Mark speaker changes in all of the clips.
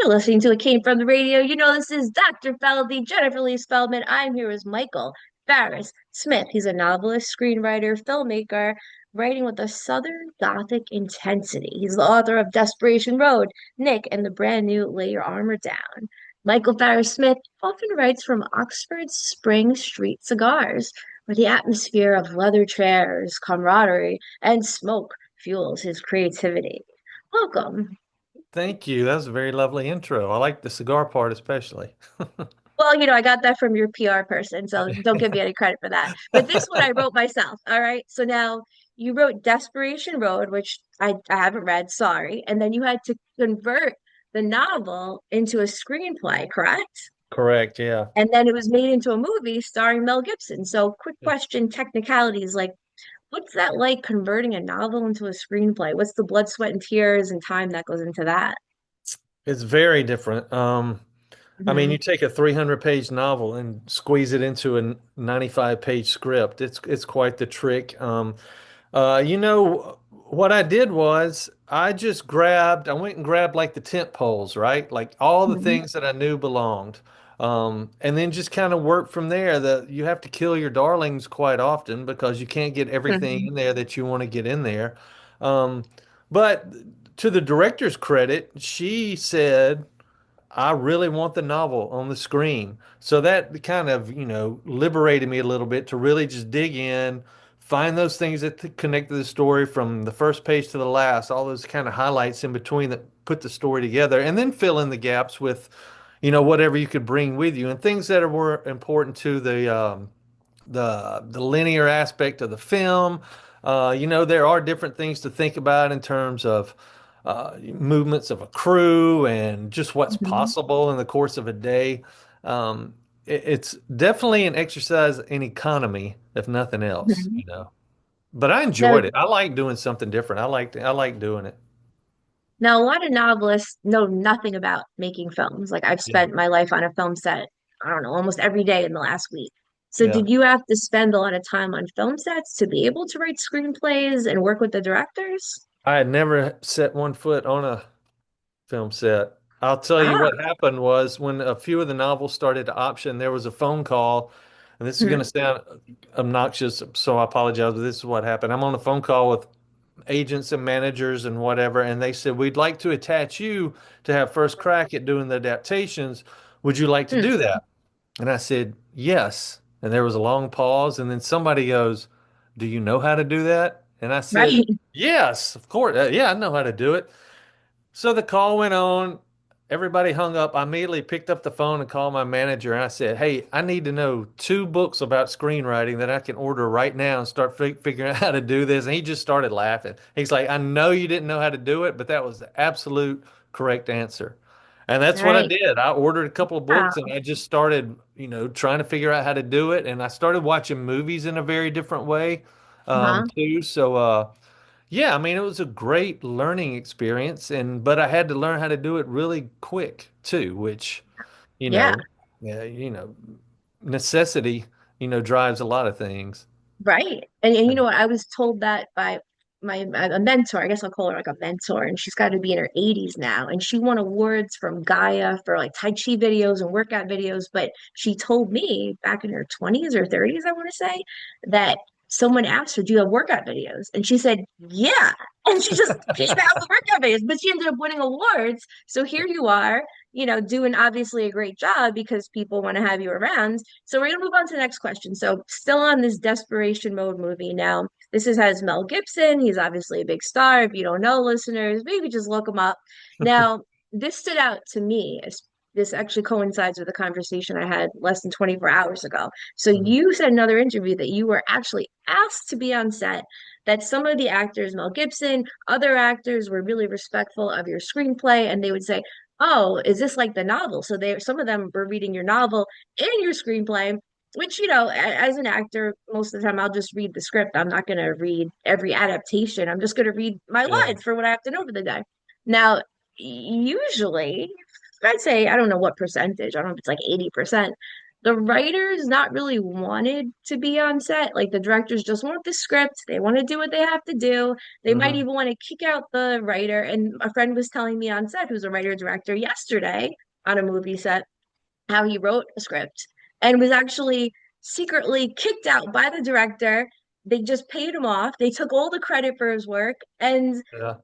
Speaker 1: You're listening to It Came From the Radio. You know, this is Dr. Feldy, Jennifer Lee Feldman. I'm here as Michael Farris Smith. He's a novelist, screenwriter, filmmaker, writing with a Southern Gothic intensity. He's the author of Desperation Road, Nick, and the brand new Lay Your Armor Down. Michael Farris Smith often writes from Oxford's Spring Street Cigars, where the atmosphere of leather chairs, camaraderie, and smoke fuels his creativity. Welcome.
Speaker 2: Thank you. That was a very lovely intro. I like the cigar part especially.
Speaker 1: Well, I got that from your PR person, so don't give me any credit for that. But this one I wrote myself. All right. So now you wrote Desperation Road, which I haven't read, sorry. And then you had to convert the novel into a screenplay, correct?
Speaker 2: Correct, yeah.
Speaker 1: And then it was made into a movie starring Mel Gibson. So quick question, technicalities, like what's that like converting a novel into a screenplay? What's the blood, sweat, and tears and time that goes into that?
Speaker 2: It's very different. I mean, you
Speaker 1: Hmm.
Speaker 2: take a 300-page novel and squeeze it into a 95-page script. It's quite the trick. What I did was I went and grabbed like the tent poles, right? Like all the
Speaker 1: Hmm.
Speaker 2: things that I knew belonged. And then just kind of work from there. You have to kill your darlings quite often because you can't get everything
Speaker 1: Hmm.
Speaker 2: in there that you want to get in there. Um, but to the director's credit, she said, I really want the novel on the screen. So that kind of, liberated me a little bit to really just dig in, find those things that connect to the story from the first page to the last, all those kind of highlights in between that put the story together, and then fill in the gaps with, whatever you could bring with you and things that were important to the linear aspect of the film. There are different things to think about in terms of movements of a crew and just what's
Speaker 1: Hmm.
Speaker 2: possible in the course of a day. It's definitely an exercise in economy, if nothing else.
Speaker 1: Hmm.
Speaker 2: But I
Speaker 1: Now,
Speaker 2: enjoyed it. I like doing something different. I like doing it.
Speaker 1: now, a lot of novelists know nothing about making films. Like I've
Speaker 2: Yeah.
Speaker 1: spent my life on a film set, I don't know, almost every day in the last week. So
Speaker 2: Yeah.
Speaker 1: did you have to spend a lot of time on film sets to be able to write screenplays and work with the directors?
Speaker 2: I had never set one foot on a film set. I'll tell you
Speaker 1: Ah.
Speaker 2: what happened was when a few of the novels started to option, there was a phone call, and this is going to
Speaker 1: Hmm.
Speaker 2: sound obnoxious, so I apologize, but this is what happened. I'm on a phone call with agents and managers and whatever, and they said, "We'd like to attach you to have first crack at doing the adaptations. Would you like to
Speaker 1: Hmm.
Speaker 2: do that?" And I said, "Yes." And there was a long pause, and then somebody goes, "Do you know how to do that?" And I said,
Speaker 1: Right.
Speaker 2: "Yes, of course. Yeah, I know how to do it." So the call went on. Everybody hung up. I immediately picked up the phone and called my manager and I said, "Hey, I need to know two books about screenwriting that I can order right now and start figuring out how to do this." And he just started laughing. He's like, "I know you didn't know how to do it, but that was the absolute correct answer." And that's what I
Speaker 1: Right.
Speaker 2: did. I ordered a couple of books and
Speaker 1: Wow.
Speaker 2: I just started, trying to figure out how to do it. And I started watching movies in a very different way,
Speaker 1: Uh-huh.
Speaker 2: too. Yeah, I mean, it was a great learning experience, but I had to learn how to do it really quick too, which, you
Speaker 1: Yeah.
Speaker 2: know, yeah, necessity, drives a lot of things.
Speaker 1: Right. And you know what? I was told that by a mentor. I guess I'll call her like a mentor, and she's got to be in her 80s now. And she won awards from Gaia for like Tai Chi videos and workout videos. But she told me back in her 20s or 30s, I want to say, that someone asked her, "Do you have workout videos?" And she said, "Yeah." And she just came out with workout videos, but she ended up winning awards. So here you are, doing obviously a great job because people want to have you around. So we're gonna move on to the next question. So still on this desperation mode movie now. Has Mel Gibson. He's obviously a big star. If you don't know, listeners, maybe just look him up. Now, this stood out to me as this actually coincides with a conversation I had less than 24 hours ago. So
Speaker 2: Mhm.
Speaker 1: you said in another interview that you were actually asked to be on set, that some of the actors, Mel Gibson, other actors were really respectful of your screenplay, and they would say, "Oh, is this like the novel?" So some of them were reading your novel and your screenplay, which, as an actor, most of the time I'll just read the script. I'm not going to read every adaptation. I'm just going to read my
Speaker 2: Yeah.
Speaker 1: lines for what I have to know for the day. Now, usually, I'd say, I don't know what percentage, I don't know if it's like 80%. the writers not really wanted to be on set. Like the directors just want the script. They want to do what they have to do. They might
Speaker 2: Hmm.
Speaker 1: even want to kick out the writer. And a friend was telling me on set, who's a writer director yesterday on a movie set, how he wrote a script and was actually secretly kicked out by the director. They just paid him off. They took all the credit for his work, and
Speaker 2: Yeah.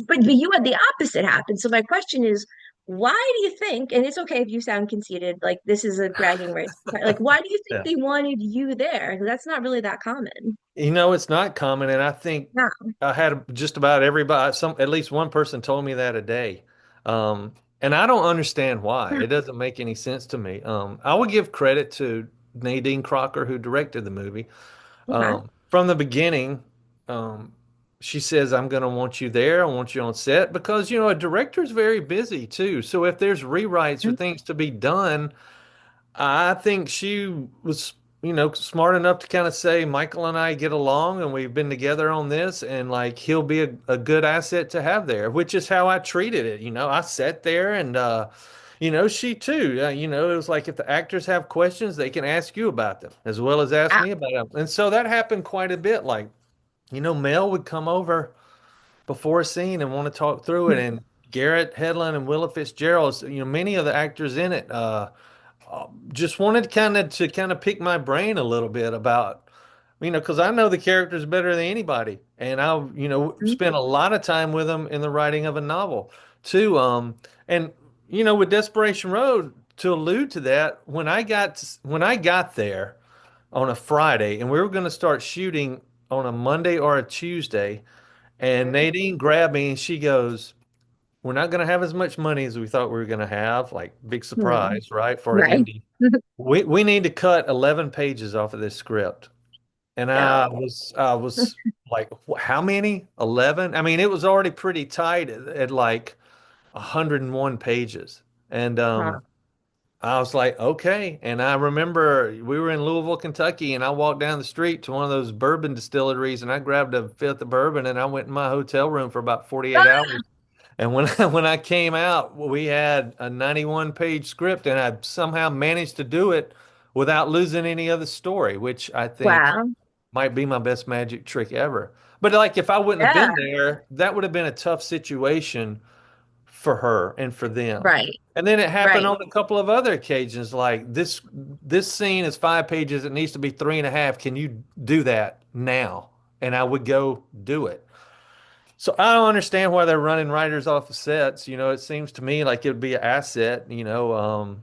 Speaker 1: but you had the opposite happen. So my question is, why do you think? And it's okay if you sound conceited, like this is a bragging rights. Like, why do you think
Speaker 2: Yeah.
Speaker 1: they wanted you there? 'Cause that's not really that common.
Speaker 2: It's not common, and I think
Speaker 1: Yeah.
Speaker 2: I had just about everybody, at least one person told me that a day. And I don't understand why. It doesn't make any sense to me. I would give credit to Nadine Crocker, who directed the movie.
Speaker 1: Okay.
Speaker 2: From the beginning, um, she says, I'm going to want you there. I want you on set because, a director's very busy too. So if there's rewrites or things to be done, I think she was, smart enough to kind of say, Michael and I get along and we've been together on this, and like he'll be a good asset to have there, which is how I treated it. I sat there and, she too, it was like if the actors have questions, they can ask you about them as well as ask
Speaker 1: Ah,
Speaker 2: me about them. And so that happened quite a bit. Like, Mel would come over before a scene and want to talk through it. And Garrett Hedlund and Willa Fitzgerald, many of the actors in it, just wanted to kind of pick my brain a little bit about, because I know the characters better than anybody, and I, spent a lot of time with them in the writing of a novel too. And with Desperation Road, to allude to that, when I got there on a Friday, and we were going to start shooting on a Monday or a Tuesday, and Nadine grabbed me and she goes, "We're not going to have as much money as we thought we were going to have." Like, big
Speaker 1: hmm,
Speaker 2: surprise, right? For an
Speaker 1: right.
Speaker 2: indie. We need to cut 11 pages off of this script. And I
Speaker 1: No.
Speaker 2: was I was like, How many? 11?" I mean, it was already pretty tight at like 101 pages. And
Speaker 1: Huh.
Speaker 2: I was like, okay. And I remember we were in Louisville, Kentucky, and I walked down the street to one of those bourbon distilleries and I grabbed a fifth of bourbon and I went in my hotel room for about 48 hours. And when when I came out, we had a 91-page script, and I somehow managed to do it without losing any of the story, which I think
Speaker 1: Wow.
Speaker 2: might be my best magic trick ever. But like, if I wouldn't have
Speaker 1: Yeah.
Speaker 2: been there, that would have been a tough situation for her and for them.
Speaker 1: Right.
Speaker 2: And then it happened
Speaker 1: Right.
Speaker 2: on a couple of other occasions, like this scene is 5 pages, it needs to be 3.5. Can you do that now? And I would go do it. So I don't understand why they're running writers off the sets. It seems to me like it would be an asset. I was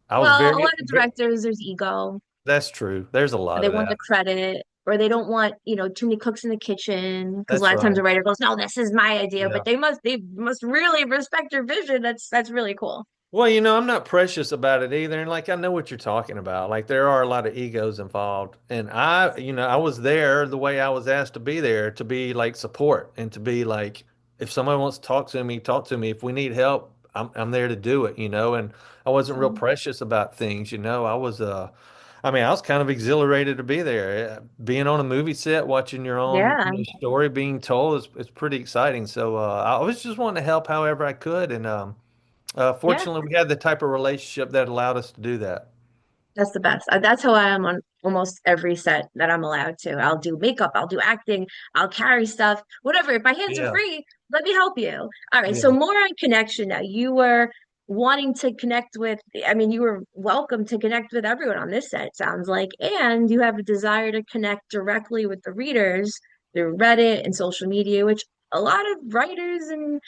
Speaker 1: Well, a
Speaker 2: very,
Speaker 1: lot of directors, there's ego.
Speaker 2: that's true. There's a lot
Speaker 1: They
Speaker 2: of
Speaker 1: want the
Speaker 2: that.
Speaker 1: credit, or they don't want, too many cooks in the kitchen. Because a
Speaker 2: That's
Speaker 1: lot of times
Speaker 2: right.
Speaker 1: a writer goes, "No, this is my idea,"
Speaker 2: Yeah.
Speaker 1: but they must really respect your vision. That's really cool.
Speaker 2: Well, I'm not precious about it either. And like, I know what you're talking about. Like, there are a lot of egos involved. And I was there the way I was asked to be there, to be like support and to be like, if somebody wants to talk to me, talk to me. If we need help, I'm there to do it. And I wasn't real
Speaker 1: So,
Speaker 2: precious about things. I was kind of exhilarated to be there. Being on a movie set, watching your own,
Speaker 1: yeah,
Speaker 2: story being told is pretty exciting. So, I was just wanting to help however I could. And,
Speaker 1: yeah.
Speaker 2: fortunately, we had the type of relationship that allowed us to do that.
Speaker 1: That's the best. That's how I am on almost every set that I'm allowed to. I'll do makeup, I'll do acting, I'll carry stuff, whatever. If my hands are
Speaker 2: Yeah.
Speaker 1: free, let me help you. All right, so
Speaker 2: Yeah.
Speaker 1: more on connection now. You were wanting to connect with, I mean, you were welcome to connect with everyone on this set, it sounds like, and you have a desire to connect directly with the readers through Reddit and social media, which a lot of writers and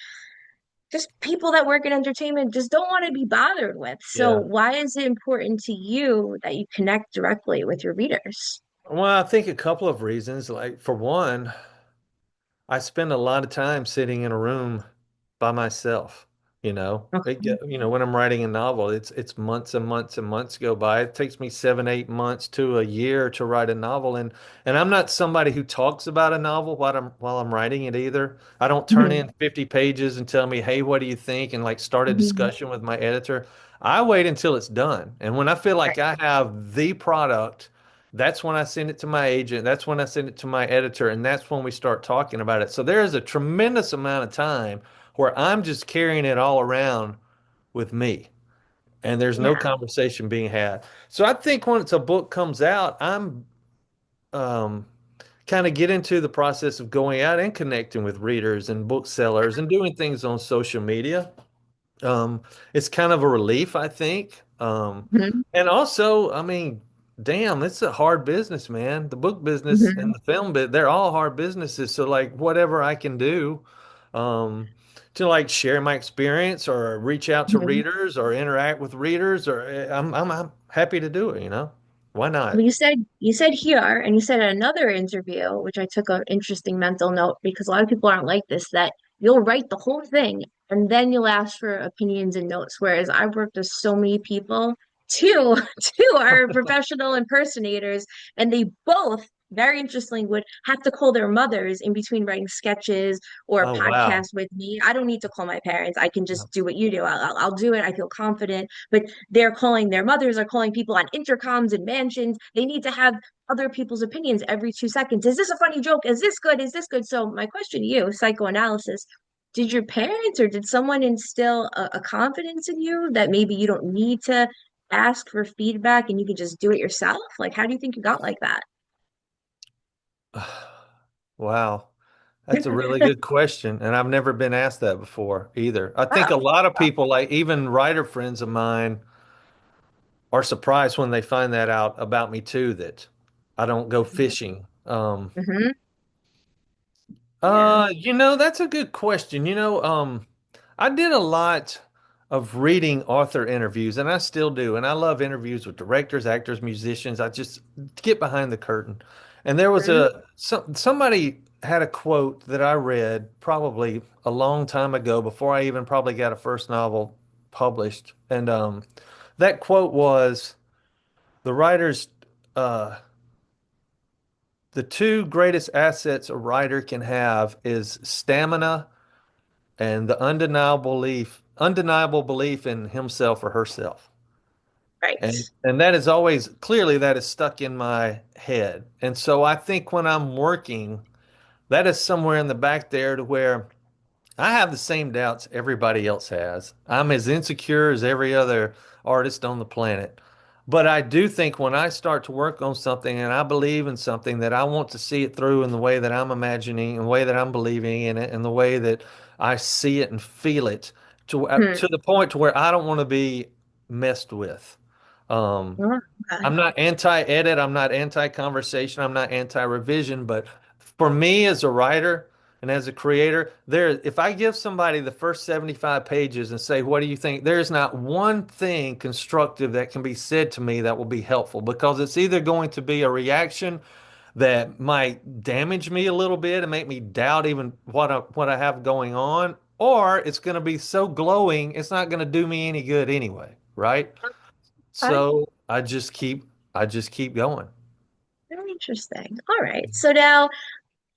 Speaker 1: just people that work in entertainment just don't want to be bothered with. So
Speaker 2: Yeah.
Speaker 1: why is it important to you that you connect directly with your readers?
Speaker 2: Well, I think a couple of reasons. Like, for one, I spend a lot of time sitting in a room by myself.
Speaker 1: Okay.
Speaker 2: When I'm writing a novel, it's months and months and months go by. It takes me 7, 8 months to a year to write a novel, and I'm not somebody who talks about a novel while I'm writing it either. I don't turn
Speaker 1: Mhm.
Speaker 2: in 50 pages and tell me, "Hey, what do you think?" and like start a
Speaker 1: Mhm.
Speaker 2: discussion with my editor. I wait until it's done, and when I feel like
Speaker 1: Right.
Speaker 2: I have the product. That's when I send it to my agent. That's when I send it to my editor. And that's when we start talking about it. So there is a tremendous amount of time where I'm just carrying it all around with me. and there's no
Speaker 1: Yeah.
Speaker 2: conversation being had. So I think once a book comes out, I'm um, kind of get into the process of going out and connecting with readers and booksellers and doing things on social media. It's kind of a relief, I think.
Speaker 1: Hmm.
Speaker 2: And also, I mean, damn, it's a hard business, man. The book business and
Speaker 1: Hmm.
Speaker 2: the film bit, they're all hard businesses. So like whatever I can do, um, to like share my experience or reach out to
Speaker 1: Hmm.
Speaker 2: readers or interact with readers or I'm happy to do it, you know? Why
Speaker 1: Well,
Speaker 2: not?
Speaker 1: you said here, and you said in another interview, which I took an interesting mental note because a lot of people aren't like this, that you'll write the whole thing and then you'll ask for opinions and notes. Whereas I've worked with so many people, two, two are professional impersonators, and they both, very interestingly, would have to call their mothers in between writing sketches or a
Speaker 2: Oh, wow.
Speaker 1: podcast with me. I don't need to call my parents. I can just do what you do. I'll do it. I feel confident. But they're calling their mothers are calling people on intercoms and mansions. They need to have other people's opinions every 2 seconds. Is this a funny joke? Is this good? Is this good? So my question to you, psychoanalysis, did your parents or did someone instill a confidence in you that maybe you don't need to ask for feedback and you can just do it yourself? Like, how do you think you got like that?
Speaker 2: Wow. That's a really good question, and I've never been asked that before either. I think a lot of people, like even writer friends of mine, are surprised when they find that out about me too, that I don't go fishing.
Speaker 1: Mm-hmm. Yeah.
Speaker 2: That's a good question. I did a lot of reading author interviews, and I still do. And I love interviews with directors, actors, musicians. I just get behind the curtain. And there was
Speaker 1: Mhm.
Speaker 2: somebody had a quote that I read probably a long time ago before I even probably got a first novel published. And that quote was the writer's uh, the two greatest assets a writer can have is stamina and the undeniable belief in himself or herself.
Speaker 1: Right.
Speaker 2: And that is always clearly that is stuck in my head. And so I think when I'm working, that is somewhere in the back there to where I have the same doubts everybody else has. I'm as insecure as every other artist on the planet. But I do think when I start to work on something and I believe in something that I want to see it through in the way that I'm imagining, and the way that I'm believing in it, and the way that I see it and feel it
Speaker 1: Hmm.
Speaker 2: to the point to where I don't want to be messed with. Um,
Speaker 1: Oh, okay.
Speaker 2: I'm not anti-edit, I'm not anti-conversation, I'm not anti-revision, but for me as a writer and as a creator, if I give somebody the first 75 pages and say, "What do you think?" There's not one thing constructive that can be said to me that will be helpful because it's either going to be a reaction that might damage me a little bit and make me doubt even what I have going on, or it's going to be so glowing, it's not going to do me any good anyway, right?
Speaker 1: Okay.
Speaker 2: So I just keep going.
Speaker 1: Very interesting. All right. So now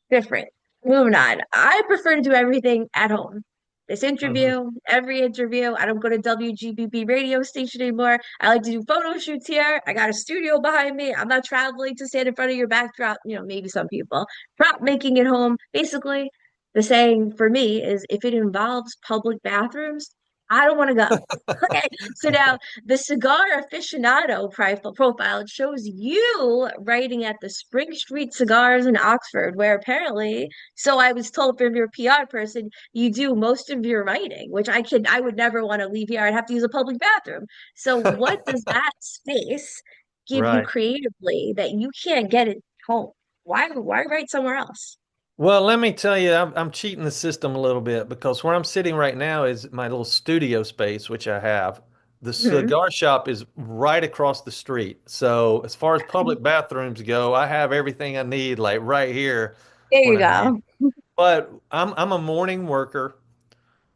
Speaker 1: different. Moving on. I prefer to do everything at home. This
Speaker 2: Hmm.
Speaker 1: interview, every interview, I don't go to WGBB radio station anymore. I like to do photo shoots here. I got a studio behind me. I'm not traveling to stand in front of your backdrop. Maybe some people. Prop making at home. Basically, the saying for me is if it involves public bathrooms, I don't want to go. Okay, so now the cigar aficionado profile, it shows you writing at the Spring Street Cigars in Oxford, where apparently, so I was told from your PR person, you do most of your writing, which I would never want to leave here. I'd have to use a public bathroom. So what does that space give you
Speaker 2: Right.
Speaker 1: creatively that you can't get at home? Why write somewhere else?
Speaker 2: Well, let me tell you, I'm cheating the system a little bit because where I'm sitting right now is my little studio space, which I have. The
Speaker 1: Hmm.
Speaker 2: cigar shop is right across the street. So as far as public bathrooms go, I have everything I need like right here
Speaker 1: There
Speaker 2: when
Speaker 1: you
Speaker 2: I need.
Speaker 1: go.
Speaker 2: But I'm a morning worker.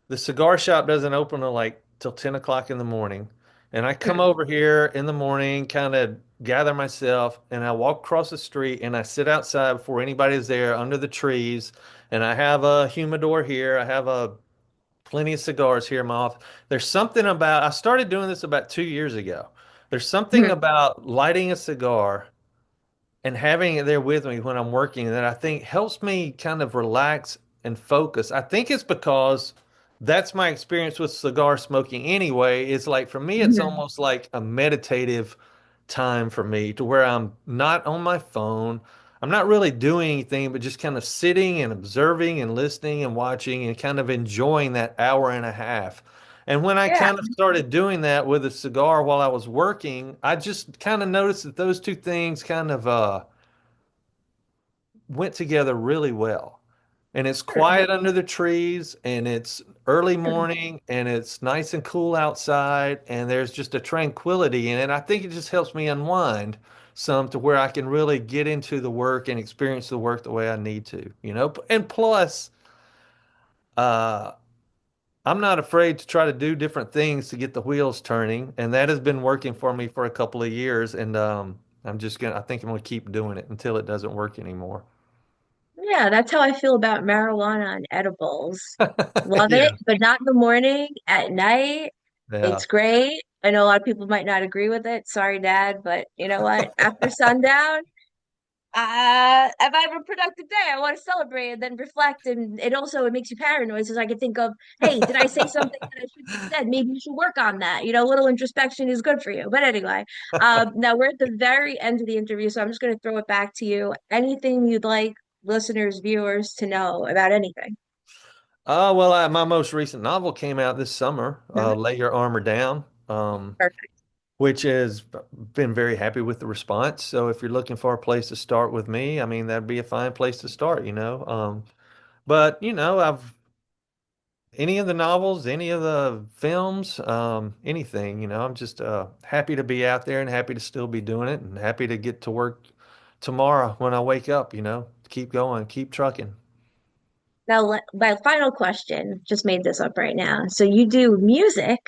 Speaker 2: The cigar shop doesn't open till like till 10 o'clock in the morning. And I come over here in the morning, kind of gather myself, and I walk across the street and I sit outside before anybody's there under the trees. And I have a humidor here. I have plenty of cigars here in my office. There's something about, I started doing this about 2 years ago. There's something about lighting a cigar and having it there with me when I'm working that I think helps me kind of relax and focus. I think it's because that's my experience with cigar smoking anyway. It's like for me, it's
Speaker 1: Mhm.
Speaker 2: almost like a meditative time for me to where I'm not on my phone. I'm not really doing anything, but just kind of sitting and observing and listening and watching and kind of enjoying that hour and a half. And when I
Speaker 1: Yeah,
Speaker 2: kind of started doing that with a cigar while I was working, I just kind of noticed that those two things kind of went together really well. And it's
Speaker 1: sure.
Speaker 2: quiet under the trees, and it's early morning, and it's nice and cool outside, and there's just a tranquility in it. I think it just helps me unwind some to where I can really get into the work and experience the work the way I need to, you know? And plus, uh, I'm not afraid to try to do different things to get the wheels turning, and that has been working for me for a couple of years, and I think I'm gonna keep doing it until it doesn't work anymore.
Speaker 1: Yeah, that's how I feel about marijuana and edibles. Love it,
Speaker 2: Yeah,
Speaker 1: but not in the morning. At night,
Speaker 2: yeah.
Speaker 1: it's great. I know a lot of people might not agree with it. Sorry, Dad, but you know what? After sundown, if I have a productive day, I want to celebrate and then reflect. And it makes you paranoid, so I can think of, hey, did I say something that I shouldn't have said? Maybe you should work on that. You know, a little introspection is good for you. But anyway, now we're at the very end of the interview, so I'm just going to throw it back to you. Anything you'd like listeners, viewers to know about anything?
Speaker 2: Well, my most recent novel came out this summer,
Speaker 1: Mhm.
Speaker 2: Lay Your Armor Down,
Speaker 1: Perfect.
Speaker 2: which has been very happy with the response. So if you're looking for a place to start with me, I mean, that'd be a fine place to start, you know. But, you know, any of the novels, any of the films, anything, you know, I'm just happy to be out there and happy to still be doing it and happy to get to work tomorrow when I wake up, you know, keep going, keep trucking.
Speaker 1: Now, my final question, just made this up right now. So you do music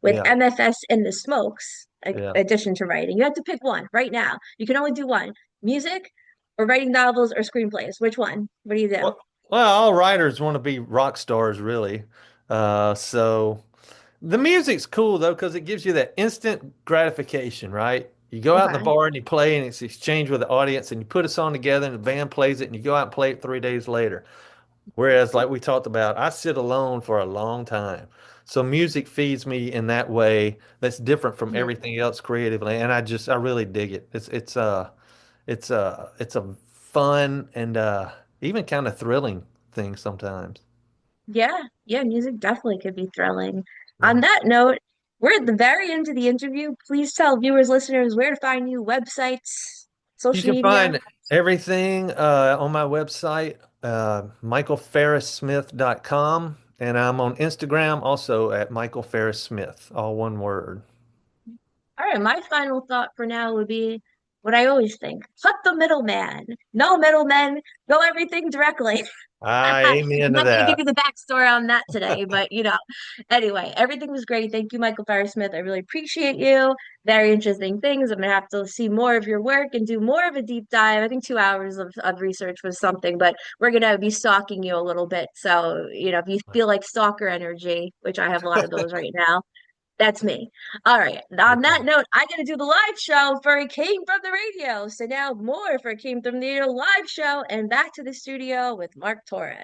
Speaker 1: with
Speaker 2: Yeah.
Speaker 1: MFS in the Smokes,
Speaker 2: Yeah.
Speaker 1: addition to writing. You have to pick one right now. You can only do one. Music or writing novels or screenplays. Which one? What do you do?
Speaker 2: Well, all writers want to be rock stars, really. So the music's cool though, because it gives you that instant gratification, right? You go out in the
Speaker 1: Okay.
Speaker 2: bar and you play, and it's exchange with the audience, and you put a song together, and the band plays it, and you go out and play it 3 days later. Whereas, like we talked about, I sit alone for a long time. So music feeds me in that way that's different from
Speaker 1: Mhm.
Speaker 2: everything else creatively, and I really dig it. It's a fun and even kind of thrilling thing sometimes.
Speaker 1: Yeah, yeah, music definitely could be thrilling. On
Speaker 2: Yeah.
Speaker 1: that note, we're at the very end of the interview. Please tell viewers, listeners where to find you, websites,
Speaker 2: You
Speaker 1: social
Speaker 2: can
Speaker 1: media.
Speaker 2: find everything on my website, michaelfarrissmith.com, and I'm on Instagram also at Michael Farris Smith, all one word.
Speaker 1: All right, my final thought for now would be what I always think. Cut the middleman. No middlemen. Go everything directly.
Speaker 2: I
Speaker 1: I'm
Speaker 2: amen to
Speaker 1: not going to give
Speaker 2: that.
Speaker 1: you the backstory on that today, but anyway, everything was great. Thank you, Michael Farris Smith. I really appreciate you. Very interesting things. I'm going to have to see more of your work and do more of a deep dive. I think 2 hours of research was something, but we're going to be stalking you a little bit. So, if you feel like stalker energy, which I have a lot of those right now, that's me. All right. On that
Speaker 2: Okay.
Speaker 1: note, I got to do the live show for It Came from the Radio. So now more for It Came from the Radio live show and back to the studio with Mark Torres.